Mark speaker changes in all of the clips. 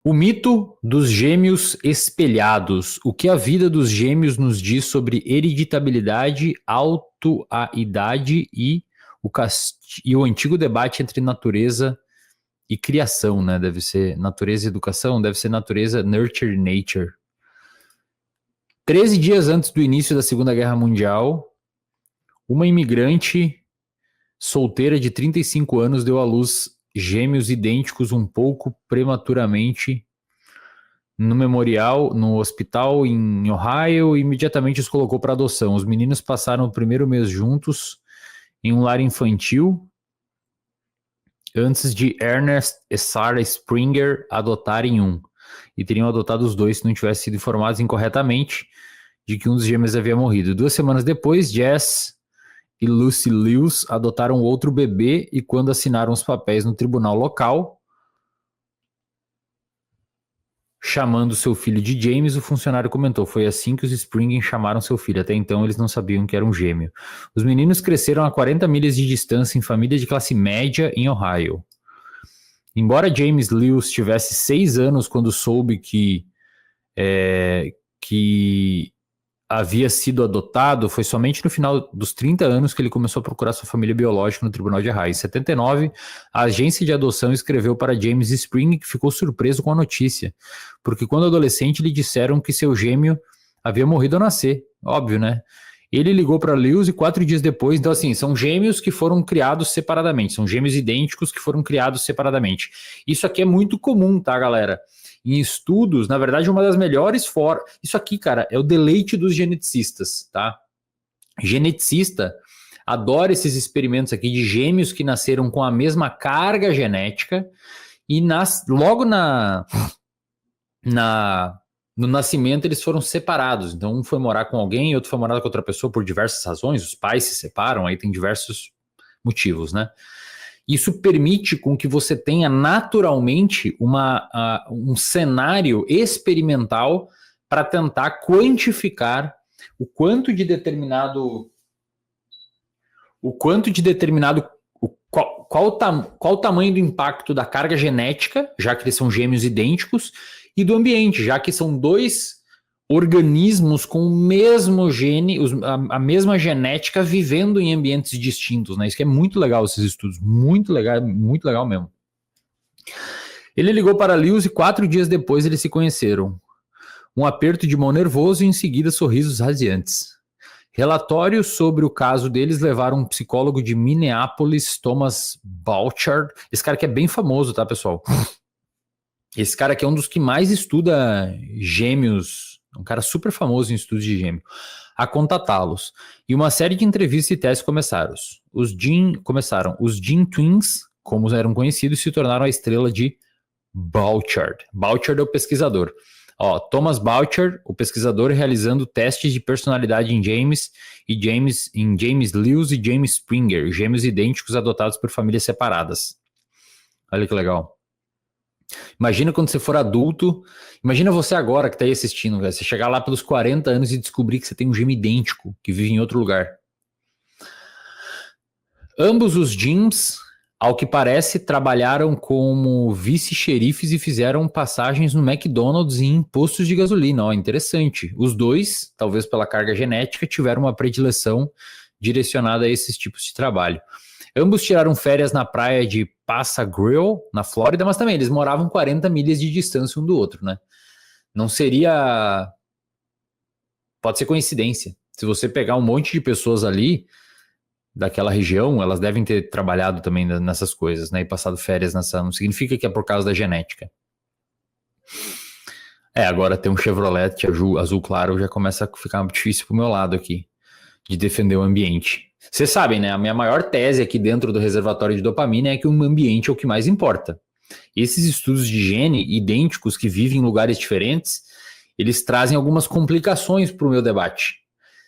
Speaker 1: O mito dos gêmeos espelhados. O que a vida dos gêmeos nos diz sobre hereditabilidade, autoaidade e o antigo debate entre natureza e criação, né? Deve ser natureza e educação, deve ser natureza, nurture nature. 13 dias antes do início da Segunda Guerra Mundial, uma imigrante solteira de 35 anos deu à luz gêmeos idênticos um pouco prematuramente no memorial, no hospital em Ohio, e imediatamente os colocou para adoção. Os meninos passaram o primeiro mês juntos em um lar infantil antes de Ernest e Sarah Springer adotarem um. E teriam adotado os dois se não tivessem sido informados incorretamente de que um dos gêmeos havia morrido. 2 semanas depois, Jess e Lucy Lewis adotaram outro bebê e quando assinaram os papéis no tribunal local, chamando seu filho de James, o funcionário comentou: foi assim que os Springer chamaram seu filho. Até então eles não sabiam que era um gêmeo. Os meninos cresceram a 40 milhas de distância em família de classe média em Ohio. Embora James Lewis tivesse 6 anos quando soube que havia sido adotado, foi somente no final dos 30 anos que ele começou a procurar sua família biológica no tribunal de Ohio. Em 79, a agência de adoção escreveu para James Spring, que ficou surpreso com a notícia, porque quando adolescente lhe disseram que seu gêmeo havia morrido ao nascer. Óbvio, né? Ele ligou para Lewis e 4 dias depois, então assim, são gêmeos que foram criados separadamente, são gêmeos idênticos que foram criados separadamente. Isso aqui é muito comum, tá, galera? Em estudos, na verdade, uma das melhores formas. Isso aqui, cara, é o deleite dos geneticistas, tá? Geneticista adora esses experimentos aqui de gêmeos que nasceram com a mesma carga genética e logo no nascimento eles foram separados. Então, um foi morar com alguém e outro foi morar com outra pessoa por diversas razões. Os pais se separam, aí tem diversos motivos, né? Isso permite com que você tenha naturalmente um cenário experimental para tentar quantificar o quanto de determinado qual o tamanho do impacto da carga genética, já que eles são gêmeos idênticos, e do ambiente, já que são dois organismos com o mesmo gene, a mesma genética vivendo em ambientes distintos, né? Isso que é muito legal, esses estudos, muito legal mesmo. Ele ligou para Lewis e 4 dias depois eles se conheceram. Um aperto de mão nervoso e em seguida sorrisos radiantes. Relatórios sobre o caso deles levaram um psicólogo de Minneapolis, Thomas Bouchard. Esse cara aqui é bem famoso, tá, pessoal? Esse cara aqui é um dos que mais estuda gêmeos, um cara super famoso em estudos de gêmeo, a contatá-los. E uma série de entrevistas e testes começaram. Os Gene Twins, como eram conhecidos, se tornaram a estrela de Bouchard. Bouchard é o pesquisador. Thomas Bouchard, o pesquisador, realizando testes de personalidade em James Lewis e James Springer, gêmeos idênticos adotados por famílias separadas. Olha que legal. Imagina quando você for adulto, imagina você agora que está aí assistindo, véio, você chegar lá pelos 40 anos e descobrir que você tem um gêmeo idêntico, que vive em outro lugar. Ambos os Jims, ao que parece, trabalharam como vice-xerifes e fizeram passagens no McDonald's e em postos de gasolina. Interessante. Os dois, talvez pela carga genética, tiveram uma predileção direcionada a esses tipos de trabalho. Ambos tiraram férias na praia de Paso Grill, na Flórida, mas também eles moravam 40 milhas de distância um do outro, né? Não seria... Pode ser coincidência. Se você pegar um monte de pessoas ali daquela região, elas devem ter trabalhado também nessas coisas, né? E passado férias nessa... Não significa que é por causa da genética. Agora ter um Chevrolet azul claro já começa a ficar difícil pro meu lado aqui, de defender o ambiente. Vocês sabem, né? A minha maior tese aqui dentro do reservatório de dopamina é que o ambiente é o que mais importa. Esses estudos de gene idênticos que vivem em lugares diferentes, eles trazem algumas complicações para o meu debate.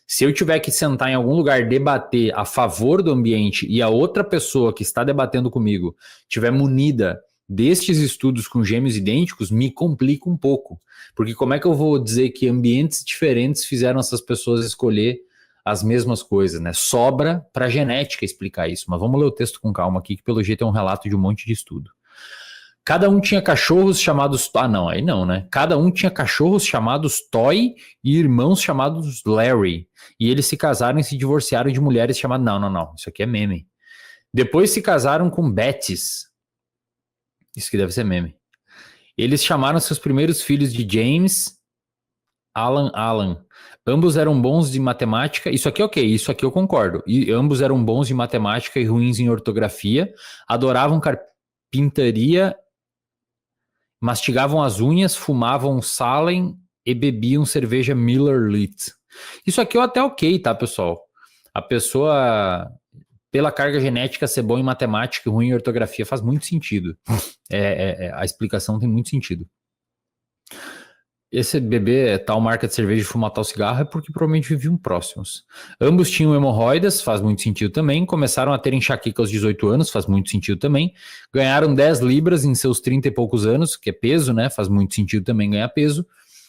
Speaker 1: Se eu tiver que sentar em algum lugar debater a favor do ambiente e a outra pessoa que está debatendo comigo tiver munida destes estudos com gêmeos idênticos, me complica um pouco. Porque como é que eu vou dizer que ambientes diferentes fizeram essas pessoas escolher as mesmas coisas, né? Sobra para a genética explicar isso, mas vamos ler o texto com calma aqui, que pelo jeito é um relato de um monte de estudo. Cada um tinha cachorros chamados... Ah, não, aí não, né? Cada um tinha cachorros chamados Toy e irmãos chamados Larry. E eles se casaram e se divorciaram de mulheres chamadas... Não, não, não. Isso aqui é meme. Depois se casaram com Bettys. Isso que deve ser meme. Eles chamaram seus primeiros filhos de James, Alan. Ambos eram bons de matemática. Isso aqui é ok, isso aqui eu concordo. E ambos eram bons de matemática e ruins em ortografia. Adoravam carpintaria, mastigavam as unhas, fumavam Salem e bebiam cerveja Miller Lite. Isso aqui eu até ok, tá, pessoal? A pessoa, pela carga genética, ser bom em matemática e ruim em ortografia faz muito sentido. A explicação tem muito sentido. Esse bebê tal marca de cerveja e fumar tal cigarro é porque provavelmente viviam próximos. Ambos tinham hemorroidas, faz muito sentido também. Começaram a ter enxaqueca aos 18 anos, faz muito sentido também. Ganharam 10 libras em seus 30 e poucos anos, que é peso, né? Faz muito sentido também ganhar peso.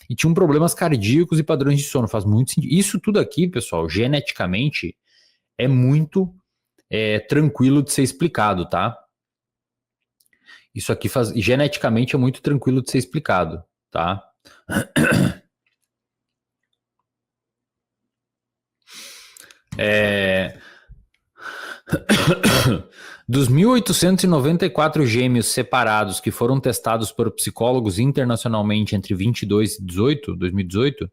Speaker 1: E tinham problemas cardíacos e padrões de sono, faz muito sentido. Isso tudo aqui, pessoal, geneticamente, é muito tranquilo de ser explicado, tá? Isso aqui geneticamente é muito tranquilo de ser explicado, tá? Dos 1.894 gêmeos separados que foram testados por psicólogos internacionalmente entre 22 e 2018,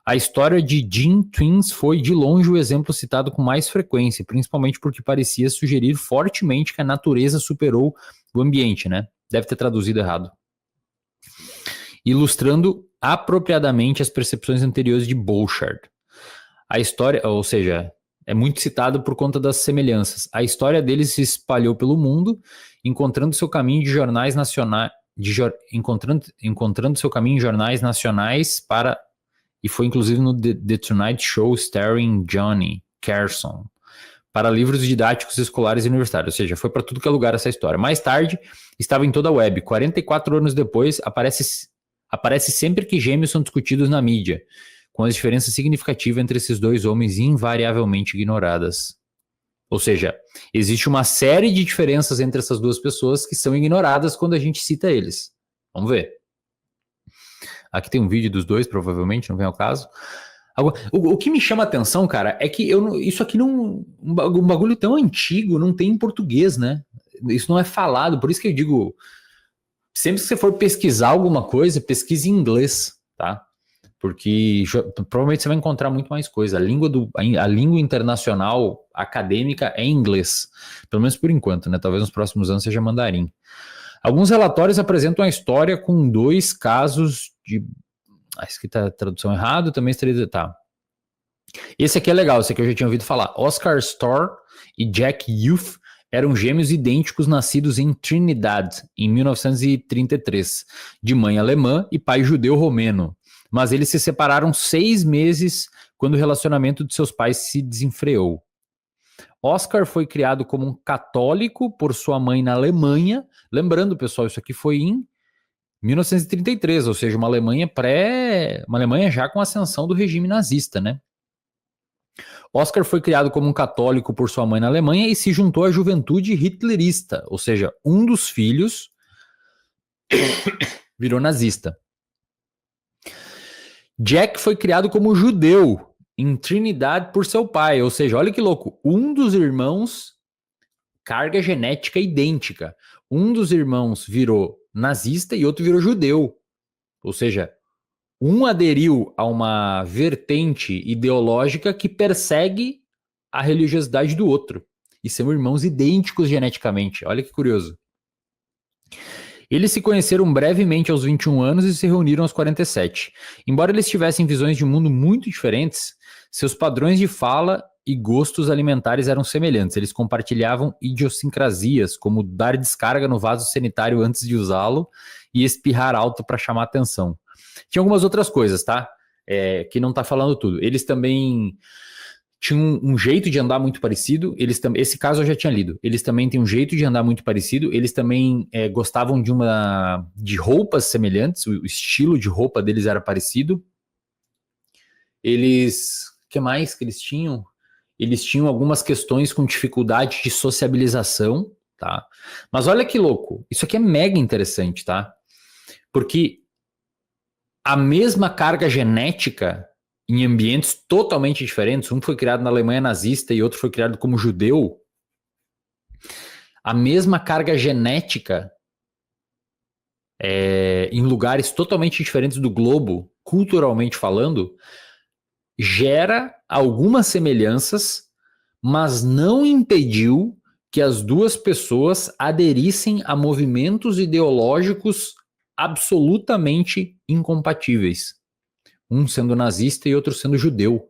Speaker 1: a história de Gene Twins foi de longe o exemplo citado com mais frequência, principalmente porque parecia sugerir fortemente que a natureza superou o ambiente, né? Deve ter traduzido errado. Ilustrando apropriadamente as percepções anteriores de Bouchard. A história, ou seja, é muito citado por conta das semelhanças. A história dele se espalhou pelo mundo, encontrando seu caminho de jornais nacionais, encontrando seu caminho em jornais nacionais e foi inclusive no The Tonight Show starring Johnny Carson, para livros didáticos escolares e universitários, ou seja, foi para tudo que é lugar essa história. Mais tarde, estava em toda a web. 44 anos depois, aparece sempre que gêmeos são discutidos na mídia, com as diferenças significativas entre esses dois homens invariavelmente ignoradas. Ou seja, existe uma série de diferenças entre essas duas pessoas que são ignoradas quando a gente cita eles. Vamos ver. Aqui tem um vídeo dos dois, provavelmente, não vem ao caso. Agora, o que me chama a atenção, cara, é que isso aqui não... Um bagulho tão antigo não tem em português, né? Isso não é falado, por isso que eu digo... Sempre que você for pesquisar alguma coisa, pesquise em inglês, tá? Porque provavelmente você vai encontrar muito mais coisa. A língua internacional acadêmica é inglês, pelo menos por enquanto, né? Talvez nos próximos anos seja mandarim. Alguns relatórios apresentam a história com 2 casos de... Isso aqui tá a tradução errada, também estaria... Tá. Esse aqui é legal, esse aqui eu já tinha ouvido falar. Oscar Storr e Jack Youth eram gêmeos idênticos nascidos em Trinidad, em 1933, de mãe alemã e pai judeu-romeno. Mas eles se separaram 6 meses quando o relacionamento de seus pais se desenfreou. Oscar foi criado como um católico por sua mãe na Alemanha. Lembrando, pessoal, isso aqui foi em 1933, ou seja, uma Alemanha já com ascensão do regime nazista, né? Oscar foi criado como um católico por sua mãe na Alemanha e se juntou à juventude hitlerista, ou seja, um dos filhos virou nazista. Jack foi criado como judeu em Trinidad por seu pai, ou seja, olha que louco, um dos irmãos, carga genética idêntica, um dos irmãos virou nazista e outro virou judeu, ou seja, um aderiu a uma vertente ideológica que persegue a religiosidade do outro. E são irmãos idênticos geneticamente. Olha que curioso. Eles se conheceram brevemente aos 21 anos e se reuniram aos 47. Embora eles tivessem visões de mundo muito diferentes, seus padrões de fala e gostos alimentares eram semelhantes. Eles compartilhavam idiosincrasias, como dar descarga no vaso sanitário antes de usá-lo e espirrar alto para chamar atenção. Tinha algumas outras coisas, tá? Que não tá falando tudo. Eles também tinham um jeito de andar muito parecido. Esse caso eu já tinha lido. Eles também têm um jeito de andar muito parecido. Eles também gostavam de roupas semelhantes. O estilo de roupa deles era parecido. O que mais que eles tinham? Eles tinham algumas questões com dificuldade de sociabilização. tá? Mas olha que louco, isso aqui é mega interessante, tá? Porque a mesma carga genética em ambientes totalmente diferentes, um foi criado na Alemanha nazista e outro foi criado como judeu, a mesma carga genética em lugares totalmente diferentes do globo, culturalmente falando, gera algumas semelhanças, mas não impediu que as duas pessoas aderissem a movimentos ideológicos absolutamente incompatíveis. Um sendo nazista e outro sendo judeu.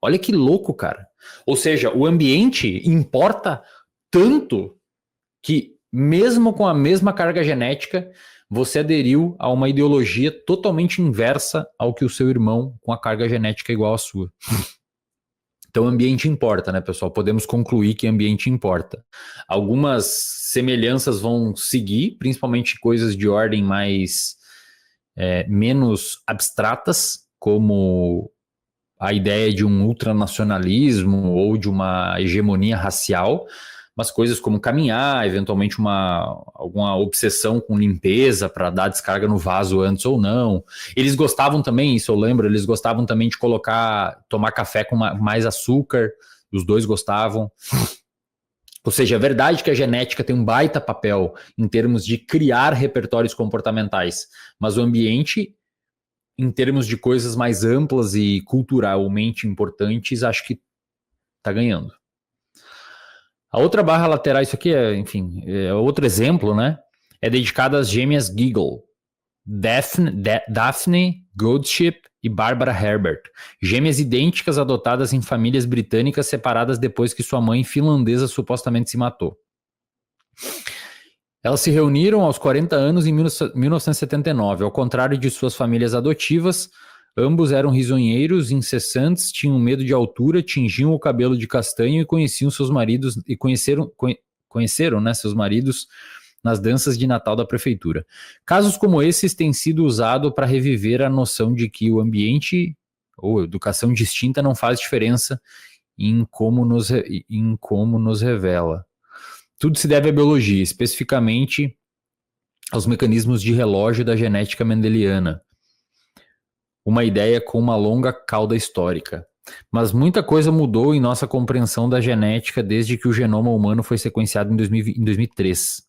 Speaker 1: Olha que louco, cara. Ou seja, o ambiente importa tanto que, mesmo com a mesma carga genética, você aderiu a uma ideologia totalmente inversa ao que o seu irmão com a carga genética igual à sua. Então, ambiente importa, né, pessoal? Podemos concluir que ambiente importa. Algumas semelhanças vão seguir, principalmente coisas de ordem mais menos abstratas, como a ideia de um ultranacionalismo ou de uma hegemonia racial, mas coisas como caminhar, eventualmente alguma obsessão com limpeza para dar descarga no vaso antes ou não. Eles gostavam também, isso eu lembro, eles gostavam também de tomar café com mais açúcar, os dois gostavam. Ou seja, é verdade que a genética tem um baita papel em termos de criar repertórios comportamentais, mas o ambiente, em termos de coisas mais amplas e culturalmente importantes, acho que está ganhando. A outra barra lateral, isso aqui é outro exemplo, né? É dedicada às gêmeas Giggle, Daphne Goldship e Barbara Herbert, gêmeas idênticas adotadas em famílias britânicas separadas depois que sua mãe finlandesa supostamente se matou. Elas se reuniram aos 40 anos em 1979. Ao contrário de suas famílias adotivas, ambos eram risonheiros, incessantes, tinham medo de altura, tingiam o cabelo de castanho e conheciam seus maridos e conheceram, né, seus maridos nas danças de Natal da prefeitura. Casos como esses têm sido usados para reviver a noção de que o ambiente ou educação distinta não faz diferença em como nos revela. Tudo se deve à biologia, especificamente aos mecanismos de relógio da genética mendeliana. Uma ideia com uma longa cauda histórica. Mas muita coisa mudou em nossa compreensão da genética desde que o genoma humano foi sequenciado em 2003.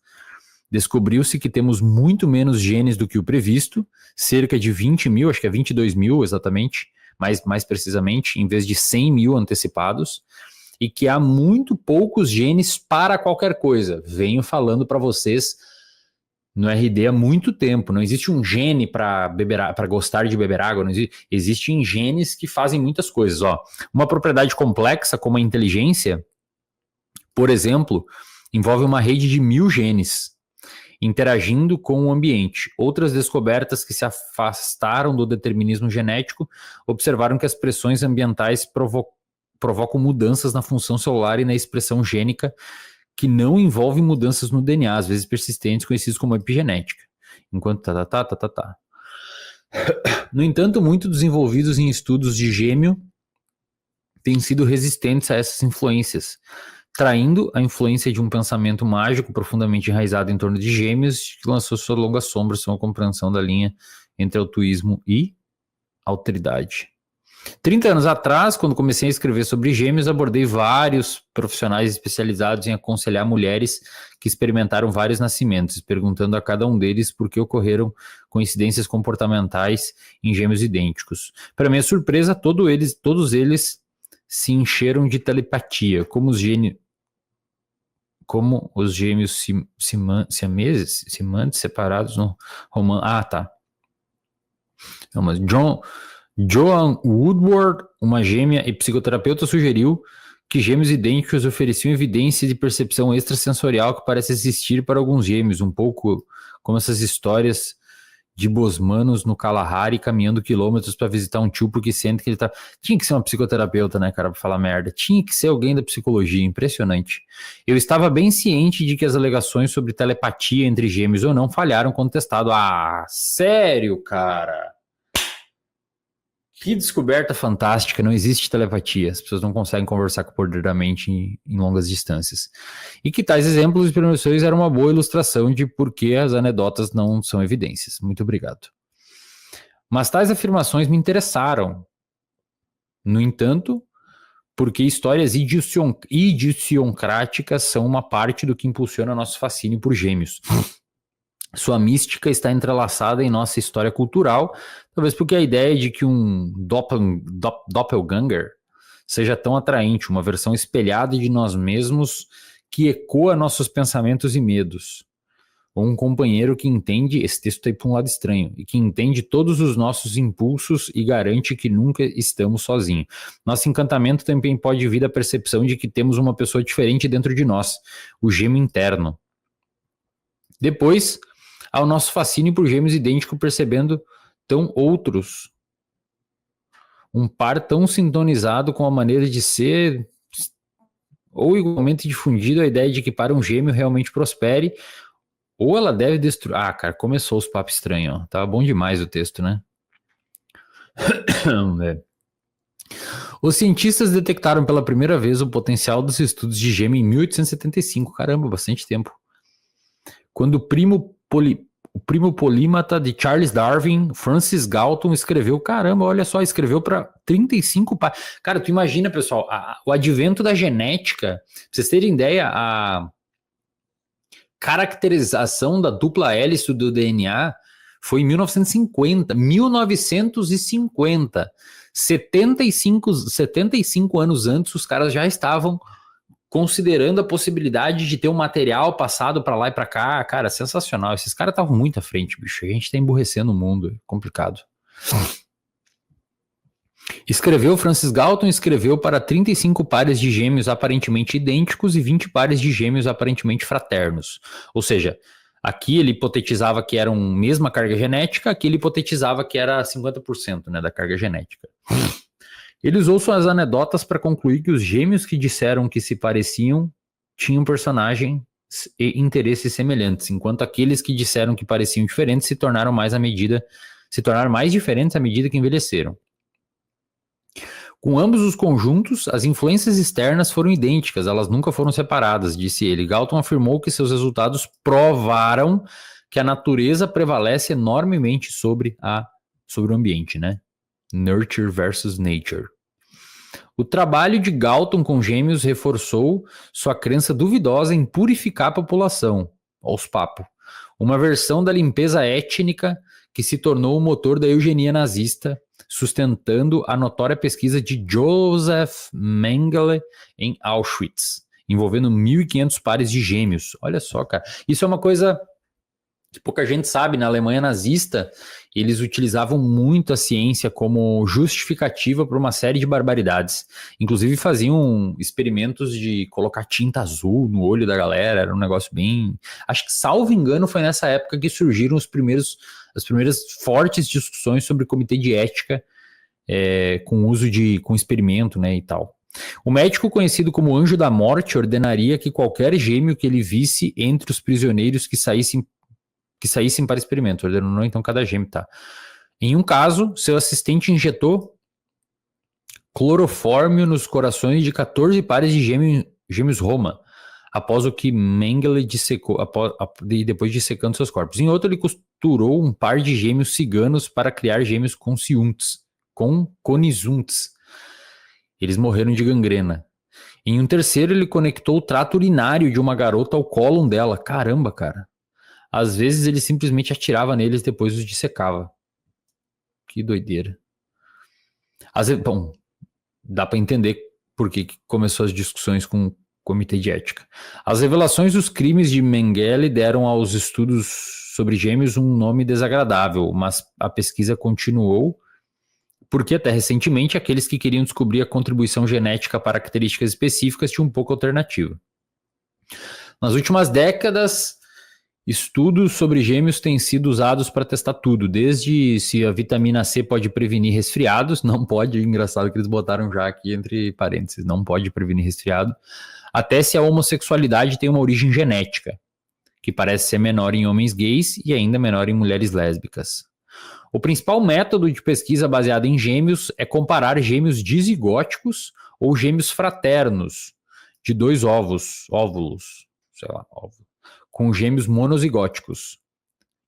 Speaker 1: Descobriu-se que temos muito menos genes do que o previsto, cerca de 20 mil, acho que é 22 mil exatamente, mais precisamente, em vez de 100 mil antecipados, e que há muito poucos genes para qualquer coisa. Venho falando para vocês no RD há muito tempo. Não existe um gene para gostar de beber água. Não existe. Existem genes que fazem muitas coisas. Ó, uma propriedade complexa como a inteligência, por exemplo, envolve uma rede de 1000 genes interagindo com o ambiente. Outras descobertas que se afastaram do determinismo genético observaram que as pressões ambientais provocam mudanças na função celular e na expressão gênica que não envolvem mudanças no DNA, às vezes persistentes, conhecidas como epigenética. Enquanto No entanto, muito desenvolvidos em estudos de gêmeo têm sido resistentes a essas influências, traindo a influência de um pensamento mágico profundamente enraizado em torno de gêmeos, que lançou sua longa sombra sobre a compreensão da linha entre altruísmo e alteridade. 30 anos atrás, quando comecei a escrever sobre gêmeos, abordei vários profissionais especializados em aconselhar mulheres que experimentaram vários nascimentos, perguntando a cada um deles por que ocorreram coincidências comportamentais em gêmeos idênticos. Para minha surpresa, todos eles se encheram de telepatia, como os gêmeos siameses, separados no romance. Ah, tá. Não, mas Joan Woodward, uma gêmea e psicoterapeuta, sugeriu que gêmeos idênticos ofereciam evidência de percepção extrasensorial que parece existir para alguns gêmeos, um pouco como essas histórias de bosmanos no Kalahari caminhando quilômetros para visitar um tio porque sente que ele tá... Tinha que ser uma psicoterapeuta, né, cara, para falar merda. Tinha que ser alguém da psicologia, impressionante. Eu estava bem ciente de que as alegações sobre telepatia entre gêmeos ou não falharam quando testado. Ah, sério, cara? Que descoberta fantástica, não existe telepatia, as pessoas não conseguem conversar com o poder da mente em longas distâncias. E que tais exemplos e experimentações eram uma boa ilustração de por que as anedotas não são evidências. Muito obrigado. Mas tais afirmações me interessaram. No entanto, porque histórias idiosincráticas são uma parte do que impulsiona nosso fascínio por gêmeos. Sua mística está entrelaçada em nossa história cultural, talvez porque a ideia de que um doppelganger seja tão atraente, uma versão espelhada de nós mesmos que ecoa nossos pensamentos e medos. Ou um companheiro que entende, esse texto está aí para um lado estranho, e que entende todos os nossos impulsos e garante que nunca estamos sozinhos. Nosso encantamento também pode vir da percepção de que temos uma pessoa diferente dentro de nós, o gêmeo interno. Depois, ao nosso fascínio por gêmeos idênticos percebendo tão outros. Um par tão sintonizado com a maneira de ser, ou igualmente difundido a ideia de que para um gêmeo realmente prospere, ou ela deve destruir... Ah, cara, começou os papos estranhos, ó. Tava bom demais o texto, né? Os cientistas detectaram pela primeira vez o potencial dos estudos de gêmeo em 1875. Caramba, bastante tempo. Quando o primo polímata de Charles Darwin, Francis Galton, escreveu, caramba, olha só, escreveu para 35 páginas. Cara, tu imagina, pessoal, o advento da genética, pra vocês terem ideia, a caracterização da dupla hélice do DNA foi em 1950. 75 anos antes, os caras já estavam considerando a possibilidade de ter um material passado para lá e para cá. Cara, sensacional. Esses caras estavam muito à frente, bicho. A gente tá emburrecendo o mundo. É complicado. Francis Galton escreveu para 35 pares de gêmeos aparentemente idênticos e 20 pares de gêmeos aparentemente fraternos. Ou seja, aqui ele hipotetizava que eram mesma carga genética, aqui ele hipotetizava que era 50%, né, da carga genética. Ele usou suas anedotas para concluir que os gêmeos que disseram que se pareciam tinham personagens e interesses semelhantes, enquanto aqueles que disseram que pareciam diferentes se tornaram mais diferentes à medida que envelheceram. Com ambos os conjuntos, as influências externas foram idênticas, elas nunca foram separadas, disse ele. Galton afirmou que seus resultados provaram que a natureza prevalece enormemente sobre o ambiente, né? Nurture versus Nature. O trabalho de Galton com gêmeos reforçou sua crença duvidosa em purificar a população. Aos papos. Uma versão da limpeza étnica que se tornou o motor da eugenia nazista, sustentando a notória pesquisa de Joseph Mengele em Auschwitz, envolvendo 1.500 pares de gêmeos. Olha só, cara. Isso é uma coisa que pouca gente sabe. Na Alemanha nazista, eles utilizavam muito a ciência como justificativa para uma série de barbaridades. Inclusive faziam experimentos de colocar tinta azul no olho da galera, era um negócio bem... Acho que, salvo engano, foi nessa época que surgiram as primeiras fortes discussões sobre comitê de ética com experimento, né, e tal. O médico conhecido como Anjo da Morte ordenaria que qualquer gêmeo que ele visse entre os prisioneiros que saíssem para experimento. Ordenou então cada gêmeo, tá? Em um caso, seu assistente injetou clorofórmio nos corações de 14 pares de gêmeos Roma, após o que Mengele dissecou, e depois dissecando seus corpos. Em outro, ele costurou um par de gêmeos ciganos para criar gêmeos conizuntes. Eles morreram de gangrena. Em um terceiro, ele conectou o trato urinário de uma garota ao cólon dela. Caramba, cara. Às vezes ele simplesmente atirava neles e depois os dissecava. Que doideira. Bom, dá para entender por que começou as discussões com o comitê de ética. As revelações dos crimes de Mengele deram aos estudos sobre gêmeos um nome desagradável, mas a pesquisa continuou porque até recentemente aqueles que queriam descobrir a contribuição genética para características específicas tinham um pouco alternativa. Nas últimas décadas, estudos sobre gêmeos têm sido usados para testar tudo, desde se a vitamina C pode prevenir resfriados, não pode, engraçado que eles botaram já aqui entre parênteses, não pode prevenir resfriado, até se a homossexualidade tem uma origem genética, que parece ser menor em homens gays e ainda menor em mulheres lésbicas. O principal método de pesquisa baseado em gêmeos é comparar gêmeos dizigóticos ou gêmeos fraternos de dois óvulos, com gêmeos monozigóticos.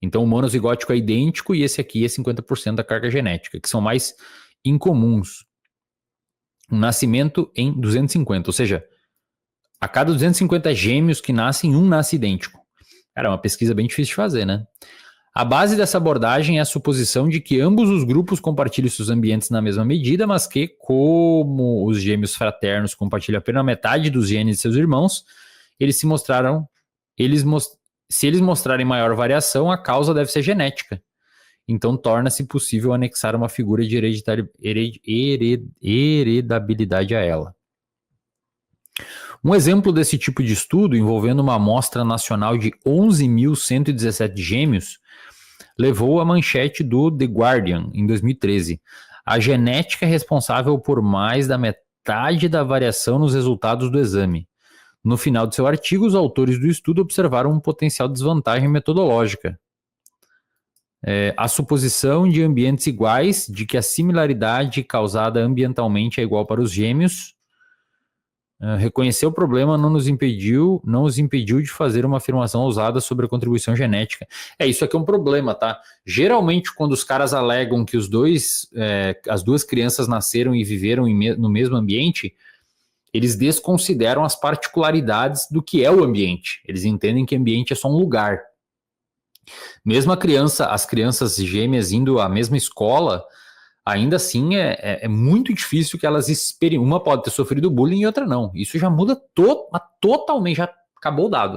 Speaker 1: Então, o monozigótico é idêntico e esse aqui é 50% da carga genética, que são mais incomuns. Um nascimento em 250, ou seja, a cada 250 gêmeos que nascem, um nasce idêntico. Cara, é uma pesquisa bem difícil de fazer, né? A base dessa abordagem é a suposição de que ambos os grupos compartilham seus ambientes na mesma medida, mas que, como os gêmeos fraternos compartilham apenas metade dos genes de seus irmãos, se eles mostrarem maior variação, a causa deve ser genética. Então, torna-se possível anexar uma figura de heredabilidade a ela. Um exemplo desse tipo de estudo, envolvendo uma amostra nacional de 11.117 gêmeos, levou a manchete do The Guardian, em 2013. A genética é responsável por mais da metade da variação nos resultados do exame. No final de seu artigo, os autores do estudo observaram uma potencial desvantagem metodológica. A suposição de ambientes iguais, de que a similaridade causada ambientalmente é igual para os gêmeos, reconhecer o problema não os impediu de fazer uma afirmação ousada sobre a contribuição genética. Isso aqui é um problema, tá? Geralmente, quando os caras alegam que as duas crianças nasceram e viveram no mesmo ambiente, eles desconsideram as particularidades do que é o ambiente. Eles entendem que ambiente é só um lugar. Mesmo as crianças gêmeas indo à mesma escola, ainda assim é muito difícil que elas experimentem. Uma pode ter sofrido bullying e outra não. Isso já muda totalmente, já acabou o dado.